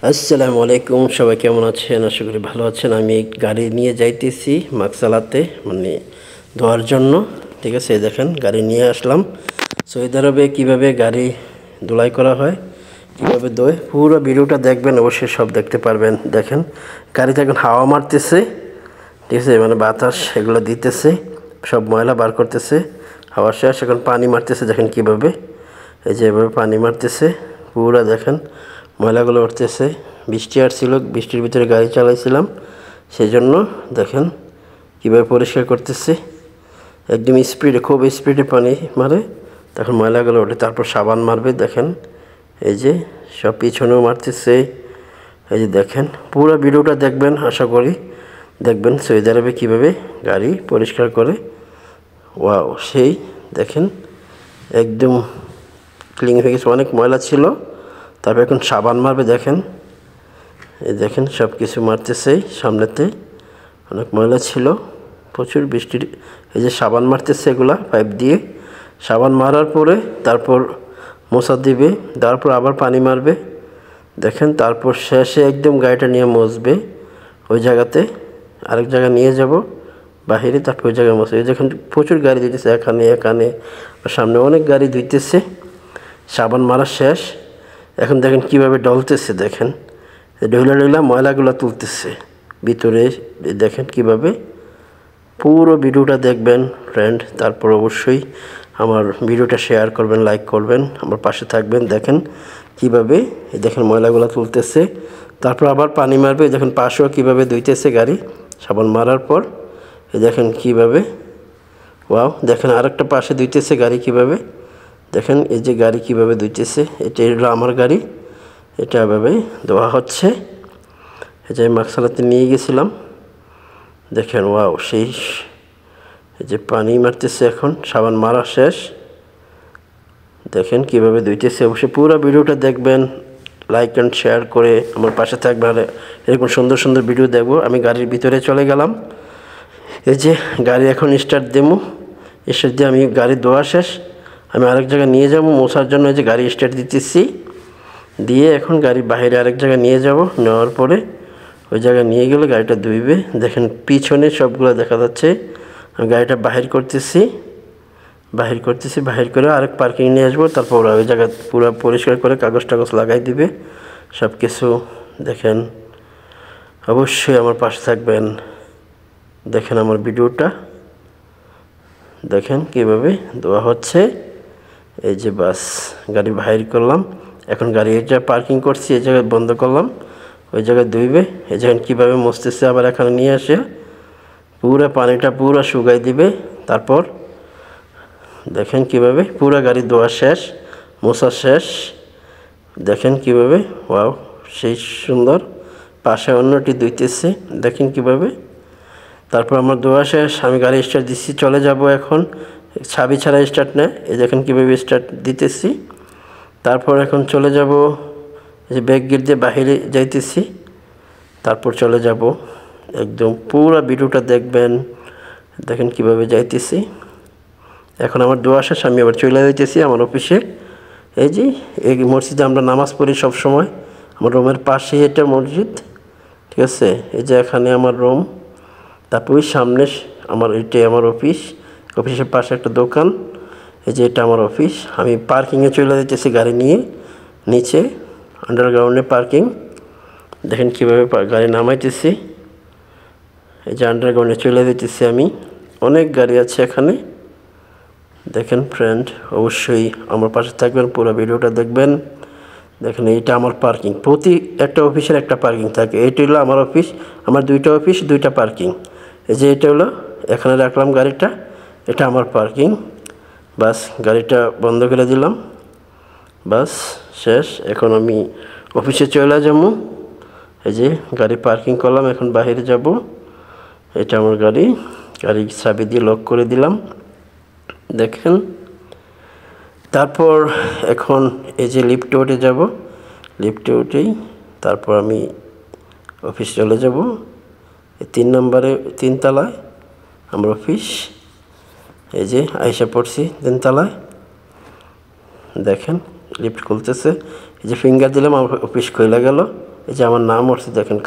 আসসালামু আলাইকুম, সবাই কেমন আছেন? আশা করি ভালো আছেন। আমি গাড়ি নিয়ে যাইতেছি মাকসালাতে, মানে ধোয়ার জন্য। ঠিক আছে, দেখেন গাড়ি নিয়ে আসলাম। সৌদি আরবে কীভাবে গাড়ি ধুলাই করা হয়, কীভাবে ধোয়, পুরো ভিডিওটা দেখবেন, অবশ্যই সব দেখতে পারবেন। দেখেন গাড়িতে এখন হাওয়া মারতেছে, ঠিক আছে, মানে বাতাস এগুলো দিতেছে, সব ময়লা বার করতেছে। হাওয়া শেষ, এখন পানি মারতেছে। দেখেন কীভাবে, এই যে এভাবে পানি মারতেছে, পুরো দেখেন ময়লাগুলো উঠতেছে। বৃষ্টি আসছিল, বৃষ্টির ভিতরে গাড়ি চালাইছিলাম, সেই জন্য দেখেন কীভাবে পরিষ্কার করতেছে। একদম স্পিডে, খুব স্পিডে পানি মারে, তখন ময়লাগুলো ওঠে। তারপর সাবান মারবে, দেখেন এই যে সব পিছনেও মারতেছে। এই যে দেখেন পুরো ভিডিওটা দেখবেন, আশা করি দেখবেন সৌদি আরবে কীভাবে গাড়ি পরিষ্কার করে। ওয়াও, সেই দেখেন একদম ক্লিন হয়ে গেছে, অনেক ময়লা ছিল। তারপর এখন সাবান মারবে, দেখেন এই দেখেন সব কিছু মারতেছে। সামনেতে অনেক ময়লা ছিল, প্রচুর বৃষ্টির। এই যে সাবান মারতেছে, এগুলা পাইপ দিয়ে সাবান মারার পরে তারপর মোছা দিবে, তারপর আবার পানি মারবে, দেখেন। তারপর শেষে একদম গাড়িটা নিয়ে মুছবে ওই জায়গাতে, আরেক জায়গায় নিয়ে যাব বাহিরে, তারপর ওই জায়গায় মুছবে। যেখানে প্রচুর গাড়ি ধুইতেছে, এখানে এখানে সামনে অনেক গাড়ি ধুইতেছে। সাবান মারা শেষ, এখন দেখেন কীভাবে ডলতেছে, দেখেন ঢইলা ঢইলা ময়লাগুলো তুলতেছে ভিতরে। দেখেন কীভাবে, পুরো ভিডিওটা দেখবেন ফ্রেন্ড। তারপর অবশ্যই আমার ভিডিওটা শেয়ার করবেন, লাইক করবেন, আমার পাশে থাকবেন। দেখেন কীভাবে, দেখেন ময়লাগুলো তুলতেছে, তারপর আবার পানি মারবে। দেখেন পাশেও কীভাবে ধুইতেছে গাড়ি সাবান মারার পর। এই দেখেন কীভাবে, ওয়াও, দেখেন আরেকটা পাশে ধুইতেছে গাড়ি কীভাবে, দেখেন এই যে গাড়ি কীভাবে ধুইতেছে। এটা হলো আমার গাড়ি, এটা এভাবে ধোয়া হচ্ছে। এই যে মাকসালাতে নিয়ে গেছিলাম, দেখেন ওয়াও সেই। এই যে পানি মারতেছে, এখন সাবান মারা শেষ, দেখেন কীভাবে ধুইতেছে। অবশ্যই পুরো ভিডিওটা দেখবেন, লাইক অ্যান্ড শেয়ার করে আমার পাশে থাকবেন। আর এরকম সুন্দর সুন্দর ভিডিও দেখবো। আমি গাড়ির ভিতরে চলে গেলাম। এই যে গাড়ি এখন স্টার্ট দেবো, স্টার্ট দিয়ে আমি গাড়ি ধোয়া শেষ, আমি আরেক জায়গায় নিয়ে যাব মোছার জন্য। এই যে গাড়ি স্টার্ট দিতেছি, দিয়ে এখন গাড়ি বাইরে আরেক জায়গায় নিয়ে যাব। নেওয়ার পরে ওই জায়গায় নিয়ে গেলে গাড়িটা ধুইবে। দেখেন পিছনে সবগুলো দেখা যাচ্ছে। আমি গাড়িটা বাহির করতেছি, বাহির করে আরেক পার্কিং নিয়ে আসবো। তারপর ওরা ওই জায়গা পুরো পরিষ্কার করে কাগজ টাগজ লাগাই দিবে সব কিছু। দেখেন অবশ্যই আমার পাশে থাকবেন, দেখেন আমার ভিডিওটা দেখেন কীভাবে ধোয়া হচ্ছে। এই যে বাস গাড়ি বাহির করলাম, এখন গাড়ি এই জায়গায় পার্কিং করছি, এই জায়গায় বন্ধ করলাম, ওই জায়গায় ধুইবে। এই জায়গায় কীভাবে মুছতেছে, আবার এখানে নিয়ে আসে পুরো পানিটা পুরো শুকাই দিবে। তারপর দেখেন কীভাবে পুরো গাড়ি ধোয়া শেষ, মোছা শেষ, দেখেন কীভাবে, ওয়াও সেই সুন্দর। পাশে অন্যটি ধুইতেছে, দেখেন কীভাবে। তারপর আমার ধোয়া শেষ, আমি গাড়ি স্টার্ট দিচ্ছি, চলে যাব এখন। চাবি ছাড়া স্টার্ট নেয়, এই দেখেন কীভাবে স্টার্ট দিতেছি। তারপর এখন চলে যাব, এই যে ব্যাক গেট দিয়ে বাহিরে যাইতেছি, তারপর চলে যাব। একদম পুরো ভিডিওটা দেখবেন, দেখেন কীভাবে যাইতেছি। এখন আমার ধোয়া শেষ, আমি আবার চলে যাইতেছি আমার অফিসে। এই যে এই মসজিদে আমরা নামাজ পড়ি সব সময়, আমার রুমের পাশেই এটা মসজিদ, ঠিক আছে। এই যে এখানে আমার রুম, তারপর ওই সামনে আমার, এটাই আমার অফিস, অফিসের পাশে একটা দোকান। এই যে এটা আমার অফিস। আমি পার্কিংয়ে চলে যেতেছি গাড়ি নিয়ে, নিচে আন্ডারগ্রাউন্ডে পার্কিং। দেখেন কীভাবে গাড়ি নামাইতেছি, এই যে আন্ডারগ্রাউন্ডে চলে যেতেছি আমি। অনেক গাড়ি আছে এখানে, দেখেন ফ্রেন্ড অবশ্যই আমার পাশে থাকবেন, পুরো ভিডিওটা দেখবেন। দেখেন এইটা আমার পার্কিং, প্রতি একটা অফিসের একটা পার্কিং থাকে। এইটা হলো আমার অফিস, আমার দুইটা অফিস, দুইটা পার্কিং। এই যে এটা হলো, এখানে রাখলাম গাড়িটা, এটা আমার পার্কিং। বাস গাড়িটা বন্ধ করে দিলাম, বাস শেষ। এখন আমি অফিসে চলে যাবো। এই যে গাড়ি পার্কিং করলাম, এখন বাইরে যাব। এটা আমার গাড়ি, গাড়ির চাবি দিয়ে লক করে দিলাম, দেখেন। তারপর এখন এই যে লিফটে উঠে যাব, লিফটে উঠেই তারপর আমি অফিস চলে যাব। 3 নম্বরে 3 তলায় আমার অফিস। এই যে আইসা পড়ছি 3 তলায়, দেখেন লিফট খুলতেছে। এই যে ফিঙ্গার দিলাম, আমার অফিস খুলে গেল। এই যে আমার নাম উঠছে দেখেন